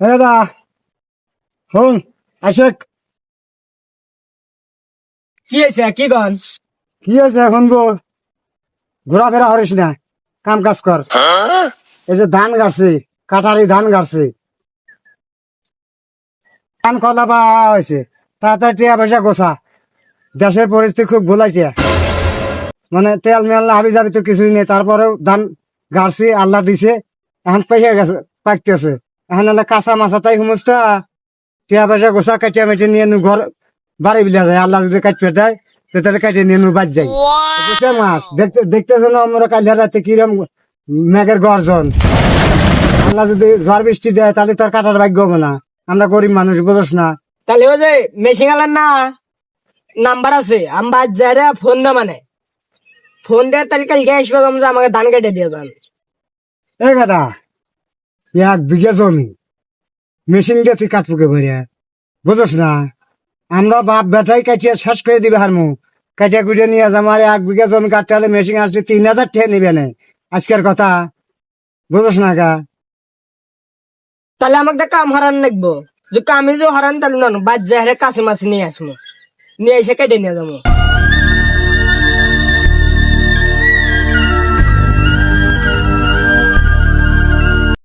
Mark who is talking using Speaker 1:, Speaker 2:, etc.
Speaker 1: দাদা শোন আশেক,
Speaker 2: কি হয়েছে কি কন?
Speaker 1: কি হয়েছে এখন ঘোরাফেরা হরিস না, কাম কাজ কর। এই যে ধান গাড়ছি, কাটারি ধান গাড়ছি, ধান কলা বা হয়েছে, তাড়াতাড়ি টিয়া পয়সা গোছা। দেশের পরিস্থিতি খুব ভুলাইছে, মানে তেল মেল হাবি যাবি তো কিছুই নেই, তারপরেও ধান গাড়ছি, আল্লাহ দিছে, এখন পাইয়া গেছে, পাকতেছে। এখন হলে কাঁচা মাছা তাই সমস্যা, টিয়া পয়সা গোছা, কাটিয়া মেটে নিয়ে নু ঘর বাড়ি বিলা যায়। আল্লাহ যদি কাটপে দেয় তো তাহলে কাটিয়ে নিয়ে নু বাজ যাই। বুঝছে মাছ দেখতেছ না আমরা কাল রাতে কিরম মেঘের গর্জন। আল্লাহ যদি ঝড় বৃষ্টি দেয় তাহলে তোর কাটার ভাগ্য হবে না। আমরা গরিব মানুষ, বুঝোস না।
Speaker 2: তাহলে ওই যে মেশিন আলার না নাম্বার আছে, আমার যারা ফোন না মানে ফোন দেয়, তাহলে কালকে আসবে যে আমাকে ধান কেটে দিয়ে যান।
Speaker 1: এ গাদা, 1 বিঘা জমি মেশিন দিয়ে তুই কাটপুকে ভরে, বুঝোস না। আমরা বাপ বেটাই কাটিয়ে শেষ করে দিবে হারমু, কাটিয়া কুটিয়ে নিয়ে যাবো। আর 1 বিঘা জমি কাটতে হলে মেশিন আসলে 3,000 টাকা নিবে না, আজকের কথা, বুঝোস না গা।
Speaker 2: তাহলে আমাকে একটা কাম হারান লাগবো, যে কামে যে হারান তাহলে না বাদ যায় কাছে মাছে নিয়ে আসবো, নিয়ে এসে কেটে নিয়ে যাবো।